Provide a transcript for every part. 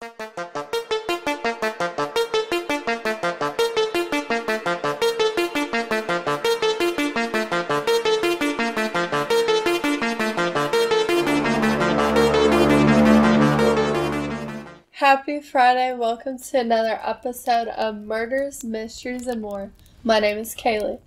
Happy Friday, welcome to another episode of Murders, Mysteries, and More. My name is Kaylee.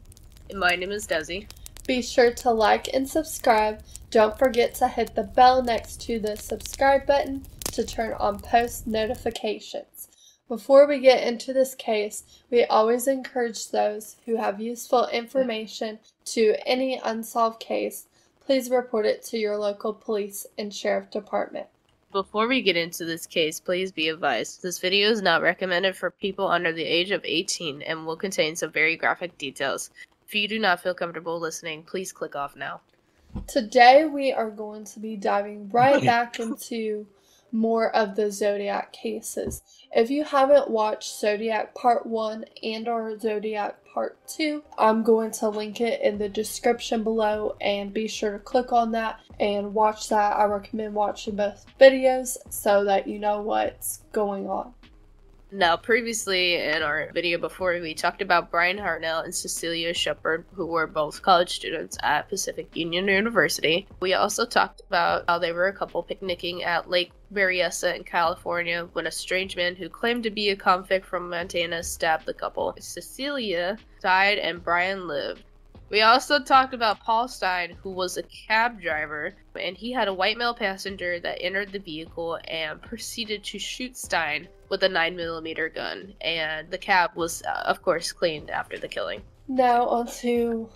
And my name is Desi. Be sure to like and subscribe. Don't forget to hit the bell next to the subscribe button to turn on post notifications. Before we get into this case, we always encourage those who have useful information to any unsolved case, please report it to your local police and sheriff department. Before we get into this case, please be advised, this video is not recommended for people under the age of 18 and will contain some very graphic details. If you do not feel comfortable listening, please click off now. Today we are going to be diving right back into more of the Zodiac cases. If you haven't watched Zodiac Part 1 and or Zodiac Part 2, I'm going to link it in the description below and be sure to click on that and watch that. I recommend watching both videos so that you know what's going on. Now, previously in our video before, we talked about Brian Hartnell and Cecilia Shepard, who were both college students at Pacific Union University. We also talked about how they were a couple picnicking at Lake Berryessa in California when a strange man who claimed to be a convict from Montana stabbed the couple. Cecilia died and Brian lived. We also talked about Paul Stein, who was a cab driver, and he had a white male passenger that entered the vehicle and proceeded to shoot Stein with a 9mm gun, and the cab was, of course, cleaned after the killing. Now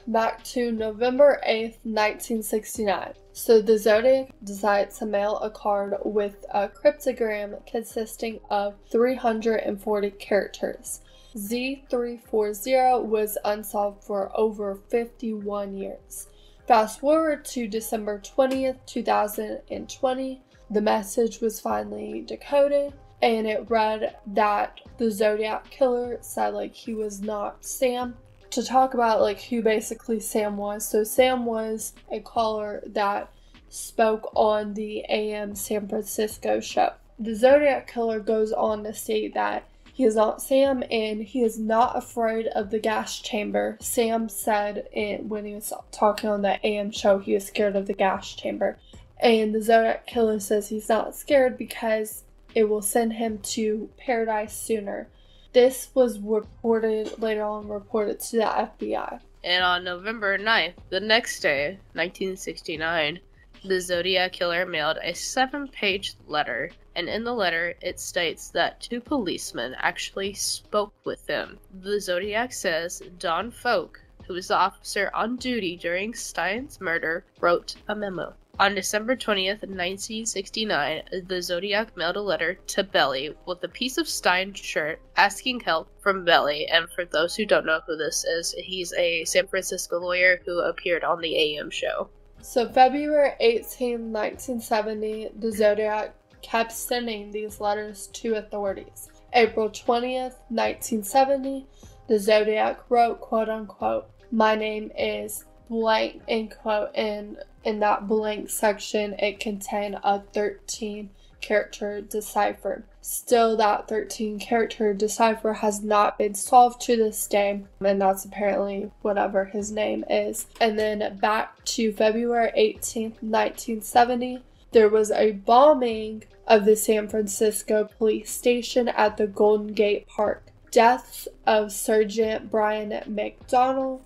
back to November 8th, 1969. So the Zodiac decided to mail a card with a cryptogram consisting of 340 characters. Z340 was unsolved for over 51 years. Fast forward to December 20th, 2020, the message was finally decoded, and it read that the Zodiac Killer said he was not Sam. To talk about who basically Sam was. So Sam was a caller that spoke on the AM San Francisco show. The Zodiac Killer goes on to state that he is not Sam and he is not afraid of the gas chamber. Sam said when he was talking on the AM show he was scared of the gas chamber. And the Zodiac Killer says he's not scared because it will send him to paradise sooner. This was later on reported to the FBI. And on November 9th, the next day, 1969, the Zodiac Killer mailed a 7-page letter, and in the letter it states that 2 policemen actually spoke with him. The Zodiac says Don Folk, who was the officer on duty during Stein's murder, wrote a memo. On December 20th, 1969, the Zodiac mailed a letter to Belly with a piece of Stein's shirt asking help from Belly. And for those who don't know who this is, he's a San Francisco lawyer who appeared on the AM show. So February 18, 1970, the Zodiac kept sending these letters to authorities. April 20th, 1970, the Zodiac wrote, quote unquote, "My name is blank," end quote, and in that blank section it contained a 13-character decipher. Still, that 13-character decipher has not been solved to this day, and that's apparently whatever his name is. And then back to February 18th, 1970, there was a bombing of the San Francisco Police Station at the Golden Gate Park. Deaths of Sergeant Brian McDonnell.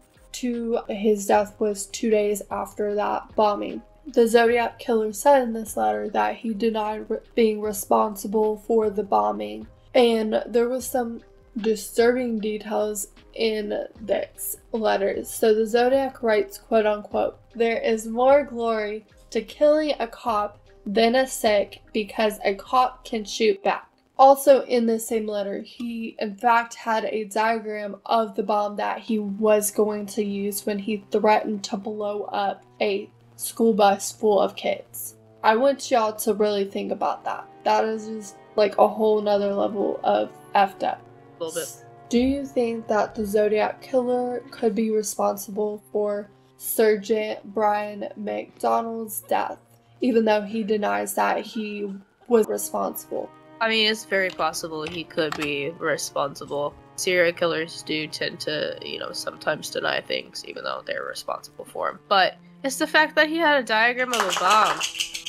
His death was 2 days after that bombing. The Zodiac Killer said in this letter that he denied being responsible for the bombing, and there was some disturbing details in this letter. So the Zodiac writes, quote unquote, "There is more glory to killing a cop than a sick because a cop can shoot back." Also in the same letter, he in fact had a diagram of the bomb that he was going to use when he threatened to blow up a school bus full of kids. I want y'all to really think about that. That is just a whole nother level of effed up. A little bit. Do you think that the Zodiac Killer could be responsible for Sergeant Brian McDonnell's death, even though he denies that he was responsible? I mean, it's very possible he could be responsible. Serial killers do tend to, sometimes deny things, even though they're responsible for them. But it's the fact that he had a diagram of a bomb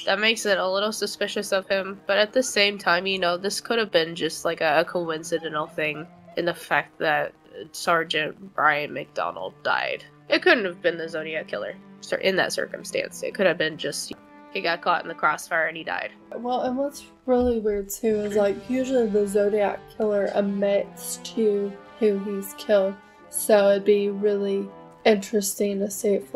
that makes it a little suspicious of him. But at the same time, this could have been just like a coincidental thing in the fact that Sergeant Brian McDonnell died. It couldn't have been the Zodiac Killer in that circumstance. It could have been just he got caught in the crossfire and he died. Well, and what's really weird too is usually the Zodiac Killer admits to who he's killed, so it'd be really interesting to see if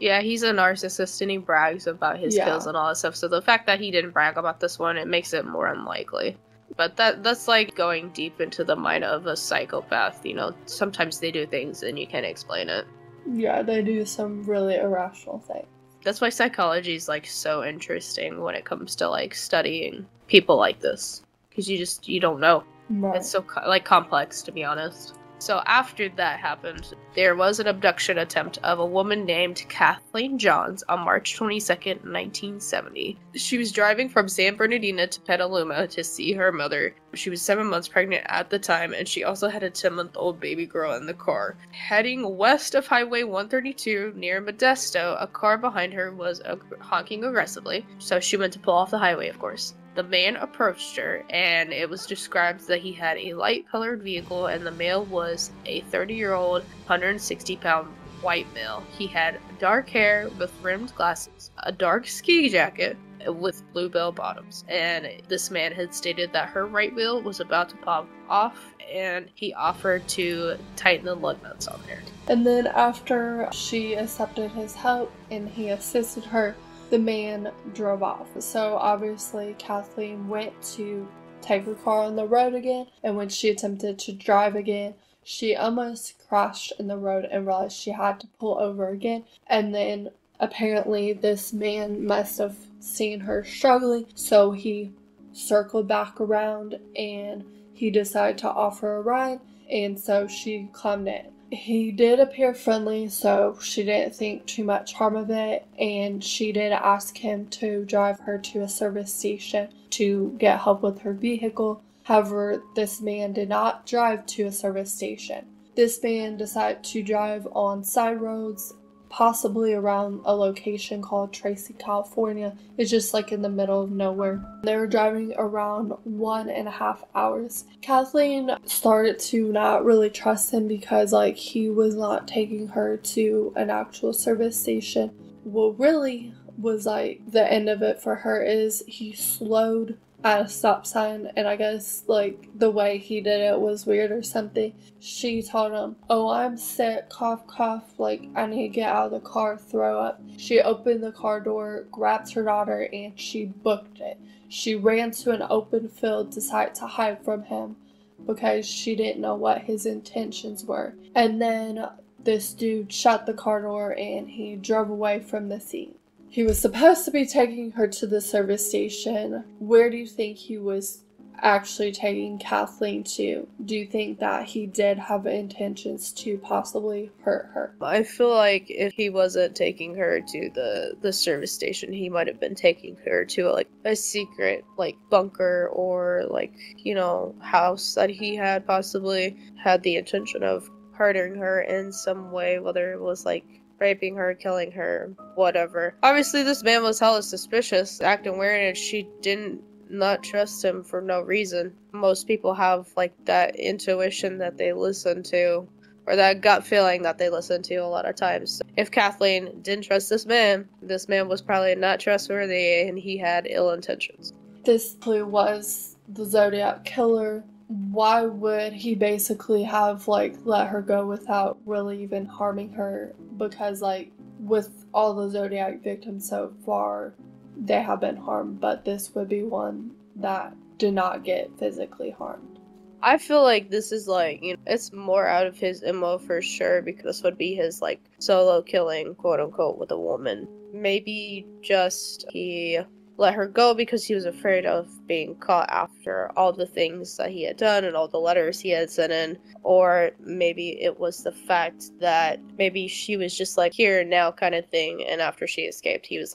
yeah, he's a narcissist and he brags about his kills and all that stuff, so the fact that he didn't brag about this one, it makes it more unlikely. But that's going deep into the mind of a psychopath. Sometimes they do things and you can't explain it. Yeah, they do some really irrational things. That's why psychology is so interesting when it comes to studying people like this, because you don't know. Right. It's so complex, to be honest. So after that happened, there was an abduction attempt of a woman named Kathleen Johns on March 22nd, 1970. She was driving from San Bernardino to Petaluma to see her mother. She was 7 months pregnant at the time, and she also had a 10-month-old baby girl in the car. Heading west of Highway 132 near Modesto, a car behind her was honking aggressively, so she went to pull off the highway, of course. The man approached her, and it was described that he had a light-colored vehicle, and the male was a 30-year-old, 160-pound white male. He had dark hair with rimmed glasses, a dark ski jacket with blue bell bottoms, and this man had stated that her right wheel was about to pop off, and he offered to tighten the lug nuts on there. And then after she accepted his help and he assisted her, the man drove off. So obviously Kathleen went to take her car on the road again, and when she attempted to drive again, she almost crashed in the road and realized she had to pull over again. And then apparently this man must have seen her struggling, so he circled back around and he decided to offer a ride, and so she climbed in. He did appear friendly, so she didn't think too much harm of it, and she did ask him to drive her to a service station to get help with her vehicle. However, this man did not drive to a service station. This man decided to drive on side roads, possibly around a location called Tracy, California. It's just in the middle of nowhere. They were driving around 1.5 hours. Kathleen started to not really trust him because he was not taking her to an actual service station. What really was the end of it for her is he slowed at a stop sign, and I guess the way he did it was weird or something. She told him, "Oh, I'm sick, cough cough, I need to get out of the car, throw up." She opened the car door, grabbed her daughter, and she booked it. She ran to an open field, decided to hide from him because she didn't know what his intentions were. And then this dude shut the car door and he drove away from the scene. He was supposed to be taking her to the service station. Where do you think he was actually taking Kathleen to? Do you think that he did have intentions to possibly hurt her? I feel like if he wasn't taking her to the service station, he might have been taking her to a secret bunker or house that he had possibly had the intention of hurting her in some way, whether it was raping her, killing her, whatever. Obviously, this man was hella suspicious, acting weird, and she didn't not trust him for no reason. Most people have that intuition that they listen to, or that gut feeling that they listen to a lot of times. If Kathleen didn't trust this man was probably not trustworthy and he had ill intentions. This was the Zodiac Killer. Why would he basically have let her go without really even harming her? Because with all the Zodiac victims so far, they have been harmed, but this would be one that did not get physically harmed. I feel this is it's more out of his MO for sure, because this would be his solo killing, quote unquote, with a woman. Maybe just he let her go because he was afraid of being caught after all the things that he had done and all the letters he had sent in. Or maybe it was the fact that maybe she was just here and now kind of thing, and after she escaped, he was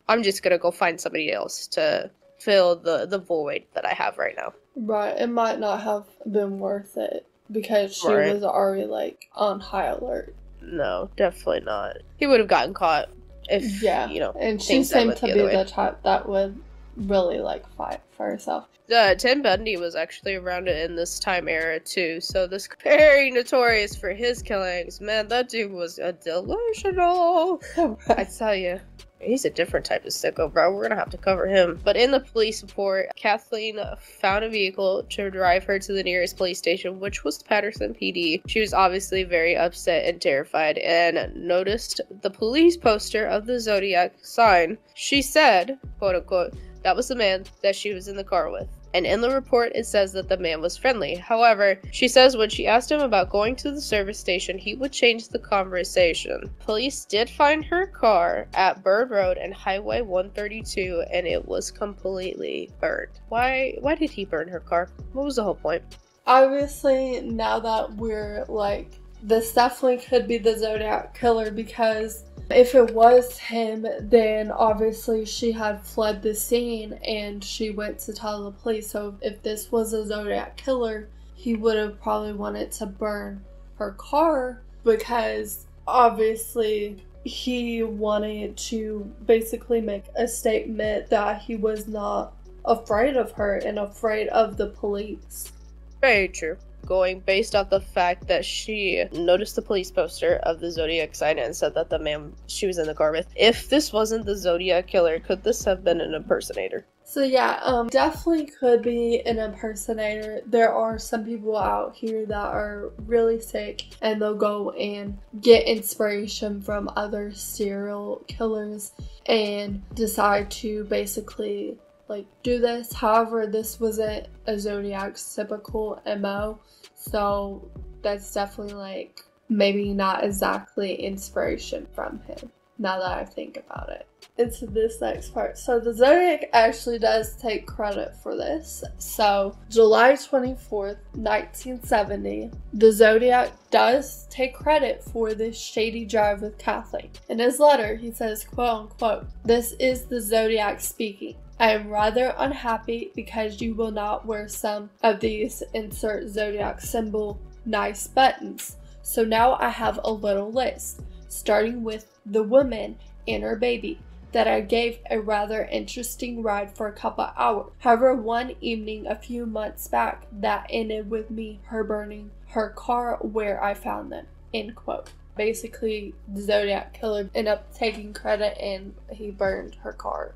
I'm just gonna go find somebody else to fill the void that I have right now. Right, it might not have been worth it because she was already, like, on high alert. No, definitely not. He would have gotten caught if, you know, and she seemed to be the type that would really, like, fight for herself. Ted Bundy was actually around in this time era, too, so this very notorious for his killings. Man, that dude was a delusional. I tell you. He's a different type of sicko, bro. We're gonna have to cover him. But in the police report, Kathleen found a vehicle to drive her to the nearest police station, which was Patterson PD. She was obviously very upset and terrified and noticed the police poster of the Zodiac sign. She said, quote unquote, that was the man that she was in the car with. And in the report, it says that the man was friendly. However, she says when she asked him about going to the service station, he would change the conversation. Police did find her car at Bird Road and Highway 132, and it was completely burned. Why did he burn her car? What was the whole point? Obviously, now that we're like, this definitely could be the Zodiac Killer, because if it was him, then obviously she had fled the scene and she went to tell the police. So if this was a Zodiac Killer, he would have probably wanted to burn her car, because obviously he wanted to basically make a statement that he was not afraid of her and afraid of the police. Very true. Going based off the fact that she noticed the police poster of the Zodiac sign and said that the man she was in the car with. If this wasn't the Zodiac Killer, could this have been an impersonator? So yeah, definitely could be an impersonator. There are some people out here that are really sick and they'll go and get inspiration from other serial killers and decide to basically like do this. However, this wasn't a Zodiac's typical MO, so that's definitely like maybe not exactly inspiration from him, now that I think about it. Into this next part. So the Zodiac actually does take credit for this. So July 24th, 1970, the Zodiac does take credit for this shady drive with Kathleen. In his letter, he says, quote unquote, "This is the Zodiac speaking. I am rather unhappy because you will not wear some of these insert Zodiac symbol nice buttons. So now I have a little list, starting with the woman and her baby, that I gave a rather interesting ride for a couple hours. However, one evening a few months back, that ended with her burning her car where I found them." End quote. Basically, the Zodiac Killer ended up taking credit and he burned her car.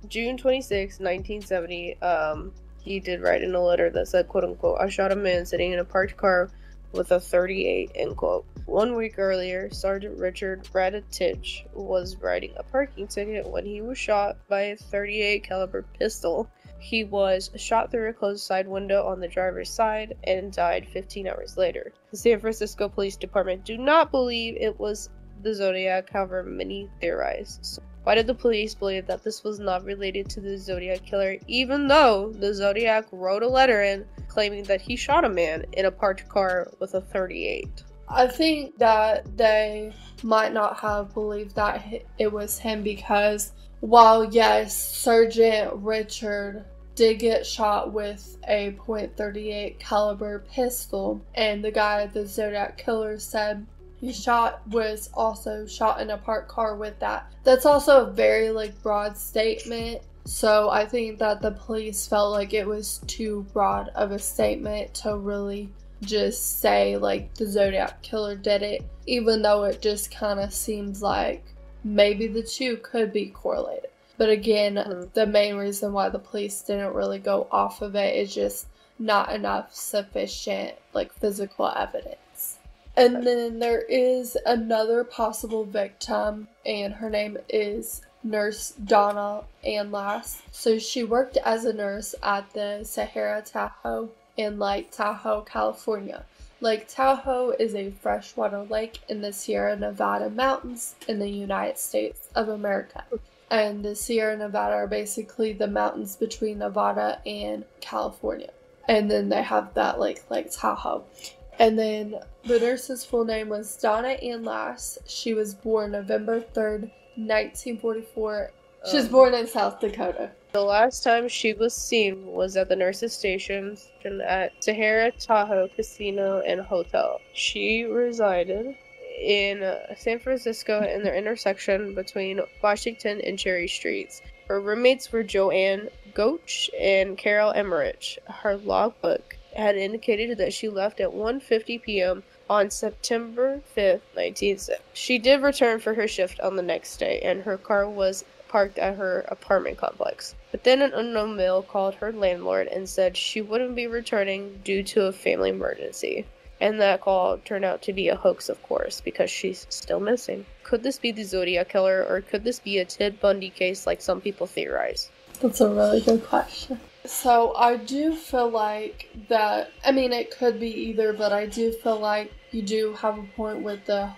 June 26, 1970, he did write in a letter that said, quote unquote, "I shot a man sitting in a parked car with a .38, end quote. 1 week earlier, Sergeant Richard Raditich was writing a parking ticket when he was shot by a .38 caliber pistol. He was shot through a closed side window on the driver's side and died 15 hours later. The San Francisco Police Department do not believe it was the Zodiac, however, many theorize. So why did the police believe that this was not related to the Zodiac Killer, even though the Zodiac wrote a letter in claiming that he shot a man in a parked car with a .38? I think that they might not have believed that it was him, because while yes, Sergeant Richard did get shot with a .38 caliber pistol, and the guy, the Zodiac Killer, said he was also shot in a parked car with that. That's also a very like broad statement. So I think that the police felt like it was too broad of a statement to really just say like the Zodiac Killer did it, even though it just kind of seems like maybe the two could be correlated. But again, the main reason why the police didn't really go off of it is just not enough sufficient like physical evidence. And then there is another possible victim, and her name is Nurse Donna Ann Lass. So she worked as a nurse at the Sahara Tahoe in Lake Tahoe, California. Lake Tahoe is a freshwater lake in the Sierra Nevada mountains in the United States of America. And the Sierra Nevada are basically the mountains between Nevada and California. And then they have that Lake Tahoe. And then the nurse's full name was Donna Ann Lass. She was born November 3rd, 1944. She was born in South Dakota. The last time she was seen was at the nurses' station at Sahara Tahoe Casino and Hotel. She resided in San Francisco in the intersection between Washington and Cherry Streets. Her roommates were Joanne Goach and Carol Emmerich. Her logbook had indicated that she left at 1:50 p.m. on September 5th, 1960. She did return for her shift on the next day, and her car was parked at her apartment complex. But then an unknown male called her landlord and said she wouldn't be returning due to a family emergency. And that call turned out to be a hoax, of course, because she's still missing. Could this be the Zodiac Killer, or could this be a Ted Bundy case like some people theorize? That's a really good question. So I do feel like that, I mean, it could be either, but I do feel like you do have a point with the,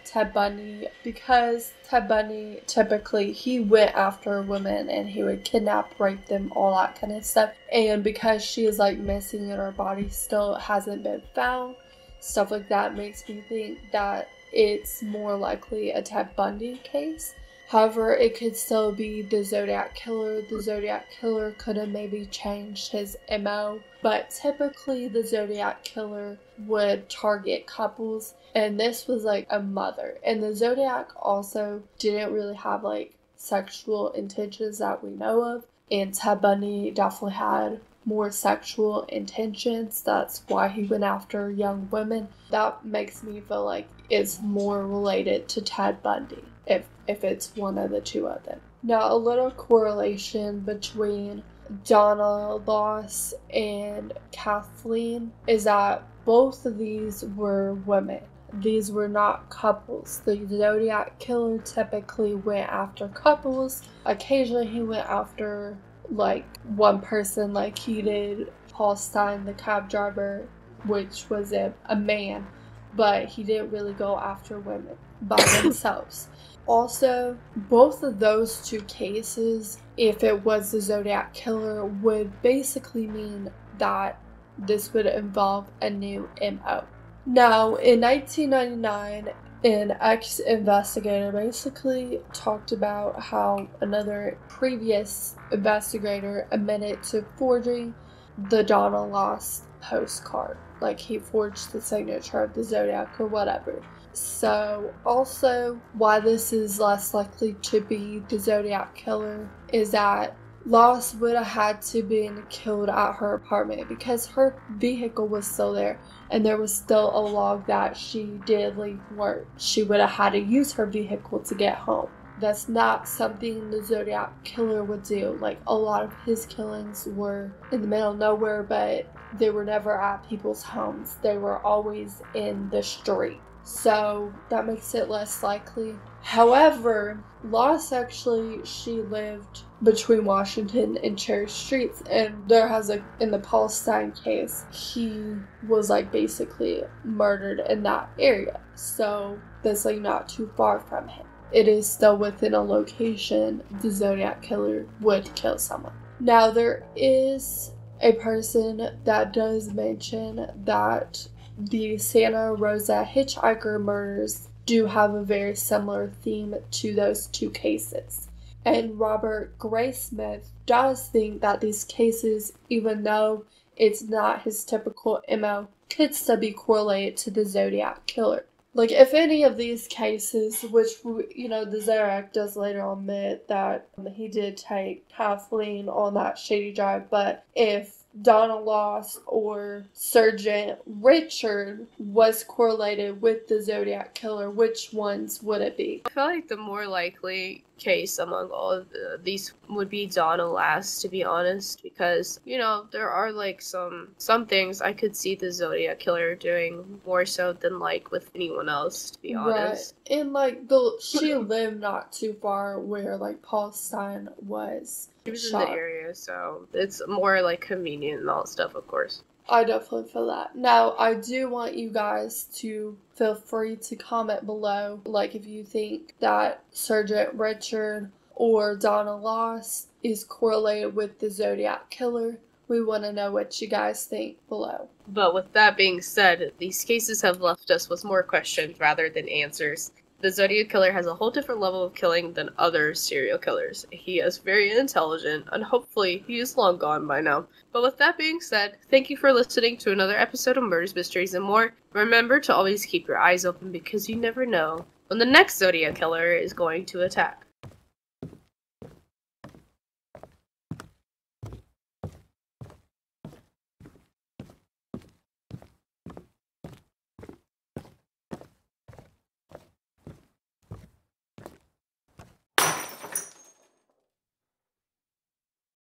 Ted Bundy, because Ted Bundy, typically, he went after women and he would kidnap, rape them, all that kind of stuff. And because she is, missing and her body still hasn't been found, stuff like that makes me think that it's more likely a Ted Bundy case. However, it could still be the Zodiac Killer. The Zodiac Killer could have maybe changed his MO, but typically the Zodiac Killer would target couples, and this was a mother. And the Zodiac also didn't really have sexual intentions that we know of, and Ted Bundy definitely had more sexual intentions. That's why he went after young women. That makes me feel like it's more related to Ted Bundy, if it's one of the two of them. Now, a little correlation between Donna Loss and Kathleen is that both of these were women. These were not couples. The Zodiac Killer typically went after couples. Occasionally he went after one person, like he did Paul Stein, the cab driver, which was a man, but he didn't really go after women by themselves. Also, both of those two cases, if it was the Zodiac Killer, would basically mean that this would involve a new MO. Now, in 1999, an ex-investigator basically talked about how another previous investigator admitted to forging the Donna Loss postcard. He forged the signature of the Zodiac or whatever. So, also, why this is less likely to be the Zodiac Killer is that Loss would have had to been killed at her apartment because her vehicle was still there, and there was still a log that she did leave work. She would have had to use her vehicle to get home. That's not something the Zodiac Killer would do. A lot of his killings were in the middle of nowhere, but they were never at people's homes. They were always in the street. So that makes it less likely. However, Loss she lived between Washington and Cherry Streets, and there has in the Paul Stein case, he was basically murdered in that area. So that's not too far from him. It is still within a location the Zodiac Killer would kill someone. Now, there is a person that does mention that the Santa Rosa hitchhiker murders do have a very similar theme to those two cases. And Robert Graysmith does think that these cases, even though it's not his typical MO, could still be correlated to the Zodiac Killer. If any of these cases, which, the Zodiac does later admit that he did take Kathleen on that shady drive, but if Donna Loss or Sergeant Richard was correlated with the Zodiac Killer, which ones would it be? I feel like the more likely case among all of these would be Donna Loss, to be honest, because, there are some things I could see the Zodiac Killer doing more so than with anyone else, to be honest. Right. And she lived not too far where Paul Stein was. She was shot. In the area, so it's more convenient and all that stuff, of course. I definitely feel that. Now, I do want you guys to feel free to comment below, if you think that Sergeant Richard or Donna Loss is correlated with the Zodiac Killer. We want to know what you guys think below. But with that being said, these cases have left us with more questions rather than answers. The Zodiac Killer has a whole different level of killing than other serial killers. He is very intelligent, and hopefully he is long gone by now. But with that being said, thank you for listening to another episode of Murders, Mysteries, and More. Remember to always keep your eyes open because you never know when the next Zodiac Killer is going to attack.